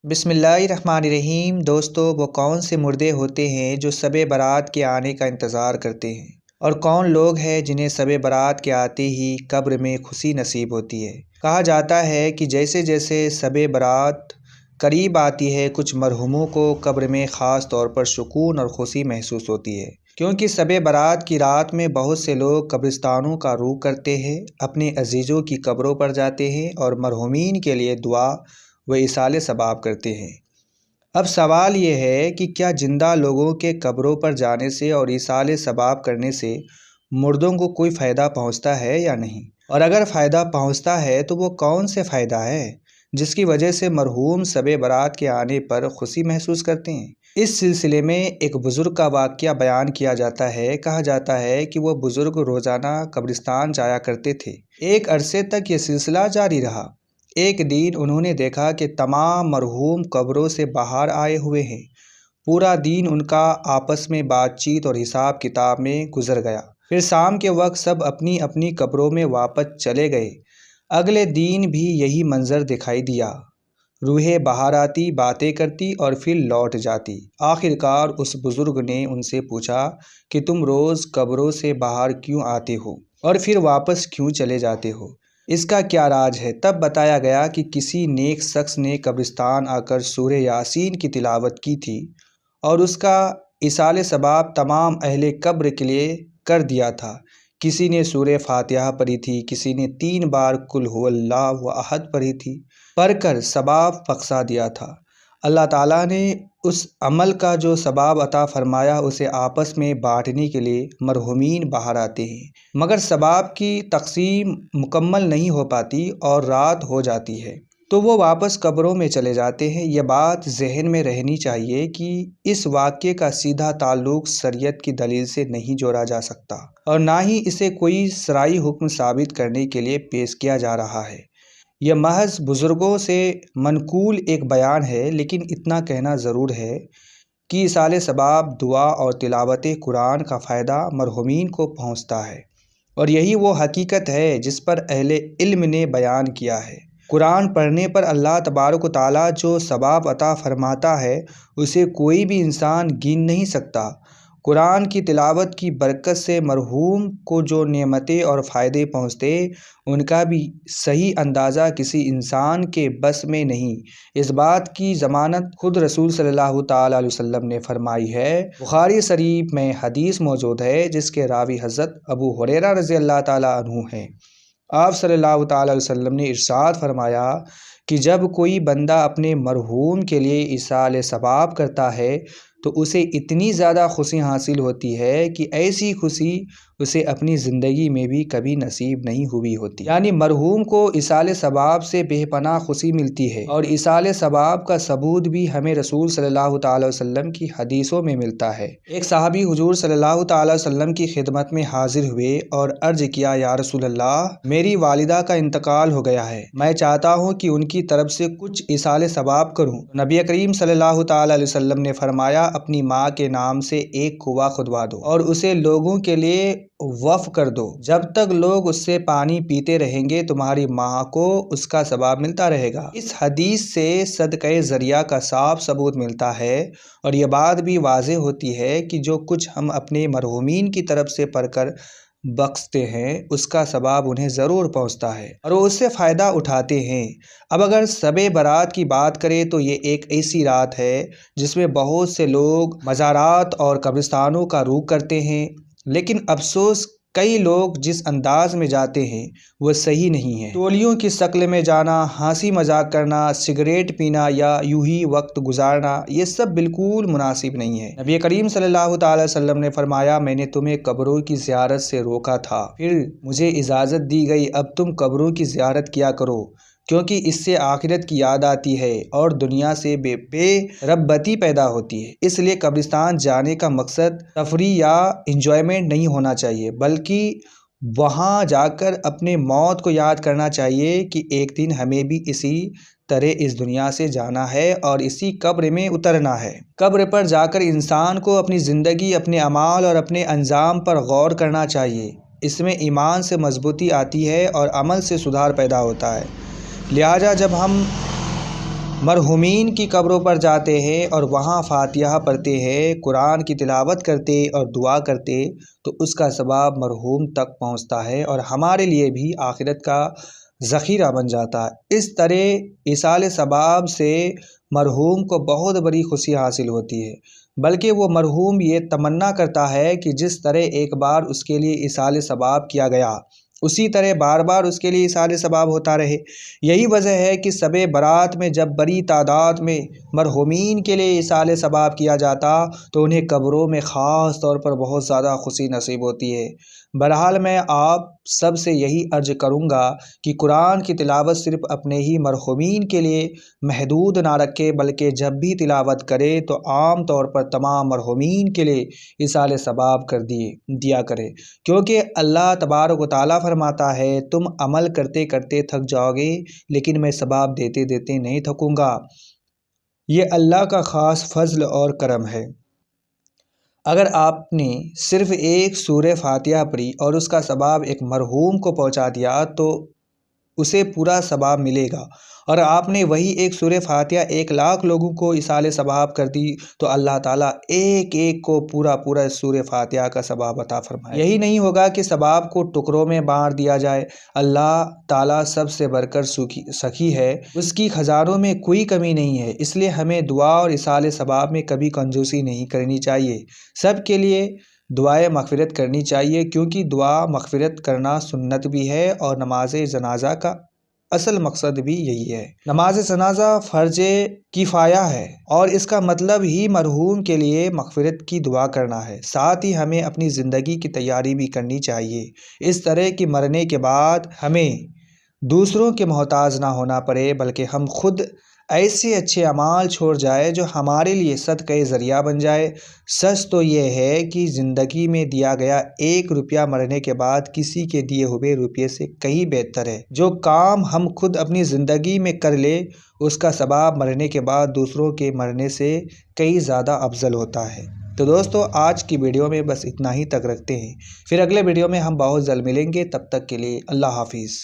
بسم اللہ الرحمن الرحیم۔ دوستو، وہ کون سے مردے ہوتے ہیں جو شب برات کے آنے کا انتظار کرتے ہیں، اور کون لوگ ہیں جنہیں شب برات کے آتے ہی قبر میں خوشی نصیب ہوتی ہے۔ کہا جاتا ہے کہ جیسے جیسے شب برات قریب آتی ہے، کچھ مرحوموں کو قبر میں خاص طور پر سکون اور خوشی محسوس ہوتی ہے، کیونکہ شب برات کی رات میں بہت سے لوگ قبرستانوں کا رخ کرتے ہیں، اپنے عزیزوں کی قبروں پر جاتے ہیں اور مرحومین کے لیے دعا و ایصال ثواب کرتے ہیں۔ اب سوال یہ ہے کہ کیا زندہ لوگوں کے قبروں پر جانے سے اور ایصال ثواب کرنے سے مردوں کو کوئی فائدہ پہنچتا ہے یا نہیں؟ اور اگر فائدہ پہنچتا ہے تو وہ کون سے فائدہ ہے جس کی وجہ سے مرحوم شب برات کے آنے پر خوشی محسوس کرتے ہیں؟ اس سلسلے میں ایک بزرگ کا واقعہ بیان کیا جاتا ہے۔ کہا جاتا ہے کہ وہ بزرگ روزانہ قبرستان جایا کرتے تھے۔ ایک عرصے تک یہ سلسلہ جاری رہا۔ ایک دن انہوں نے دیکھا کہ تمام مرحوم قبروں سے باہر آئے ہوئے ہیں۔ پورا دن ان کا آپس میں بات چیت اور حساب کتاب میں گزر گیا۔ پھر شام کے وقت سب اپنی اپنی قبروں میں واپس چلے گئے۔ اگلے دن بھی یہی منظر دکھائی دیا۔ روحیں باہر آتی، باتیں کرتی اور پھر لوٹ جاتی۔ آخر کار اس بزرگ نے ان سے پوچھا کہ تم روز قبروں سے باہر کیوں آتے ہو اور پھر واپس کیوں چلے جاتے ہو؟ اس کا کیا راز ہے؟ تب بتایا گیا کہ کسی نیک شخص نے قبرستان آ کر سورہ یاسین کی تلاوت کی تھی اور اس کا ایصال ثواب تمام اہل قبر کے لیے کر دیا تھا۔ کسی نے سورہ فاتحہ پڑھی تھی، کسی نے 3 بار قل هو اللہ احد پڑھی تھی، پڑھ کر ثواب بخشا دیا تھا۔ اللہ تعالیٰ نے اس عمل کا جو ثواب عطا فرمایا اسے آپس میں بانٹنے کے لیے مرحومین باہر آتے ہیں، مگر ثواب کی تقسیم مکمل نہیں ہو پاتی اور رات ہو جاتی ہے تو وہ واپس قبروں میں چلے جاتے ہیں۔ یہ بات ذہن میں رہنی چاہیے کہ اس واقعے کا سیدھا تعلق شریعت کی دلیل سے نہیں جوڑا جا سکتا اور نہ ہی اسے کوئی شرعی حکم ثابت کرنے کے لیے پیش کیا جا رہا ہے۔ یہ محض بزرگوں سے منقول ایک بیان ہے، لیکن اتنا کہنا ضرور ہے کہ ایصال ثواب، دعا اور تلاوت قرآن کا فائدہ مرحومین کو پہنچتا ہے، اور یہی وہ حقیقت ہے جس پر اہل علم نے بیان کیا ہے۔ قرآن پڑھنے پر اللہ تبارک و تعالیٰ جو ثواب عطا فرماتا ہے اسے کوئی بھی انسان گن نہیں سکتا۔ قرآن کی تلاوت کی برکت سے مرحوم کو جو نعمتیں اور فائدے پہنچتے ان کا بھی صحیح اندازہ کسی انسان کے بس میں نہیں۔ اس بات کی ضمانت خود رسول صلی اللہ تعالیٰ علیہ وسلم نے فرمائی ہے۔ بخاری شریف میں حدیث موجود ہے جس کے راوی حضرت ابو ہریرہ رضی اللہ تعالیٰ عنہ ہیں۔ آپ صلی اللہ تعالیٰ علیہ وسلم نے ارشاد فرمایا کہ جب کوئی بندہ اپنے مرحوم کے لیے ایصال ثواب کرتا ہے تو اسے اتنی زیادہ خوشی حاصل ہوتی ہے کہ ایسی خوشی اسے اپنی زندگی میں بھی کبھی نصیب نہیں ہوئی ہوتی۔ یعنی مرحوم کو ایصال ثواب سے بے پناہ خوشی ملتی ہے، اور ایصال ثواب کا ثبوت بھی ہمیں رسول صلی اللہ تعالیٰ وسلم کی حدیثوں میں ملتا ہے۔ ایک صحابی حضور صلی اللہ تعالیٰ وسلم کی خدمت میں حاضر ہوئے اور عرض کیا، یا رسول اللہ، میری والدہ کا انتقال ہو گیا ہے، میں چاہتا ہوں کہ ان کی طرف سے کچھ ایصال ثواب کروں۔ نبی کریم صلی اللہ تعالیٰ علیہ وسلم نے فرمایا، اپنی ماں کے نام سے ایک کنواں کھدوا دو اور اسے لوگوں کے لیے وقف کر دو۔ جب تک لوگ اس سے پانی پیتے رہیں گے تمہاری ماں کو اس کا ثواب ملتا رہے گا۔ اس حدیث سے صدقہ ذریعہ کا صاف ثبوت ملتا ہے، اور یہ بات بھی واضح ہوتی ہے کہ جو کچھ ہم اپنے مرحومین کی طرف سے پڑھ کر بخشتے ہیں اس کا ثواب انہیں ضرور پہنچتا ہے اور وہ اس سے فائدہ اٹھاتے ہیں۔ اب اگر شب برات کی بات کریں تو یہ ایک ایسی رات ہے جس میں بہت سے لوگ مزارات اور قبرستانوں کا رخ کرتے ہیں، لیکن افسوس کئی لوگ جس انداز میں جاتے ہیں وہ صحیح نہیں ہے۔ ٹولیوں کی شکل میں جانا، ہنسی مذاق کرنا، سگریٹ پینا یا یوں ہی وقت گزارنا، یہ سب بالکل مناسب نہیں ہے۔ نبی کریم صلی اللہ تعالیٰ وسلم نے فرمایا، میں نے تمہیں قبروں کی زیارت سے روکا تھا، پھر مجھے اجازت دی گئی، اب تم قبروں کی زیارت کیا کرو، کیونکہ اس سے آخرت کی یاد آتی ہے اور دنیا سے بے رغبتی پیدا ہوتی ہے۔ اس لیے قبرستان جانے کا مقصد تفریح یا انجوائمنٹ نہیں ہونا چاہیے، بلکہ وہاں جا کر اپنے موت کو یاد کرنا چاہیے کہ ایک دن ہمیں بھی اسی طرح اس دنیا سے جانا ہے اور اسی قبر میں اترنا ہے۔ قبر پر جا کر انسان کو اپنی زندگی، اپنے اعمال اور اپنے انجام پر غور کرنا چاہیے۔ اس میں ایمان سے مضبوطی آتی ہے اور عمل سے سدھار پیدا ہوتا ہے۔ لہٰذا جب ہم مرحومین کی قبروں پر جاتے ہیں اور وہاں فاتحہ پڑھتے ہیں، قرآن کی تلاوت کرتے اور دعا کرتے تو اس کا ثواب مرحوم تک پہنچتا ہے اور ہمارے لیے بھی آخرت کا ذخیرہ بن جاتا ہے۔ اس طرح ایصال ثواب سے مرحوم کو بہت بڑی خوشی حاصل ہوتی ہے، بلکہ وہ مرحوم یہ تمنا کرتا ہے کہ جس طرح ایک بار اس کے لیے ایصال ثواب کیا گیا اسی طرح بار بار اس کے لیے ایصال ثواب ہوتا رہے۔ یہی وجہ ہے کہ شب برات میں جب بڑی تعداد میں مرحومین کے لیے ایصال ثواب کیا جاتا تو انہیں قبروں میں خاص طور پر بہت زیادہ خوشی نصیب ہوتی ہے۔ بہرحال میں آپ سب سے یہی عرض کروں گا کہ قرآن کی تلاوت صرف اپنے ہی مرحومین کے لیے محدود نہ رکھے، بلکہ جب بھی تلاوت کرے تو عام طور پر تمام مرحومین کے لیے ایصال ثواب کر دیا کرے، کیونکہ اللہ تبارک و تعالیٰ فرماتا ہے تم عمل کرتے کرتے تھک جاؤ گے لیکن میں ثواب دیتے دیتے نہیں تھکوں گا۔ یہ اللہ کا خاص فضل اور کرم ہے۔ اگر آپ نے صرف ایک سورہ فاتحہ پڑھی اور اس کا ثواب ایک مرحوم کو پہنچا دیا تو اسے پورا ثواب ملے گا، اور آپ نے وہی ایک سورہ فاتحہ 1,00,000 لوگوں کو ایصال ثواب کر دی تو اللہ تعالیٰ ایک ایک کو پورا سورہ فاتحہ کا ثواب عطا فرمائے۔ یہی نہیں ہوگا کہ ثواب کو ٹکڑوں میں بانٹ دیا جائے۔ اللہ تعالیٰ سب سے بڑھ کر سخی ہے، اس کی خزانوں میں کوئی کمی نہیں ہے، اس لیے ہمیں دعا اور ایصال ثواب میں کبھی کنجوسی نہیں کرنی چاہیے۔ سب کے لیے دعائے مغفرت کرنی چاہیے، کیونکہ دعا مغفرت کرنا سنت بھی ہے اور نماز جنازہ کا اصل مقصد بھی یہی ہے۔ نماز جنازہ فرض کفایہ ہے اور اس کا مطلب ہی مرحوم کے لیے مغفرت کی دعا کرنا ہے۔ ساتھ ہی ہمیں اپنی زندگی کی تیاری بھی کرنی چاہیے، اس طرح کہ مرنے کے بعد ہمیں دوسروں کے محتاج نہ ہونا پڑے، بلکہ ہم خود ایسے اچھے اعمال چھوڑ جائے جو ہمارے لیے صدقہ ذریعہ بن جائے۔ سچ تو یہ ہے کہ زندگی میں دیا گیا 1 روپیہ مرنے کے بعد کسی کے دیے ہوئے روپیے سے کہیں بہتر ہے۔ جو کام ہم خود اپنی زندگی میں کر لے اس کا ثواب مرنے کے بعد دوسروں کے مرنے سے کہیں زیادہ افضل ہوتا ہے۔ تو دوستو آج کی ویڈیو میں بس اتنا ہی تک رکھتے ہیں، پھر اگلے ویڈیو میں ہم بہت جلد ملیں گے، تب تک کے لیے اللہ حافظ۔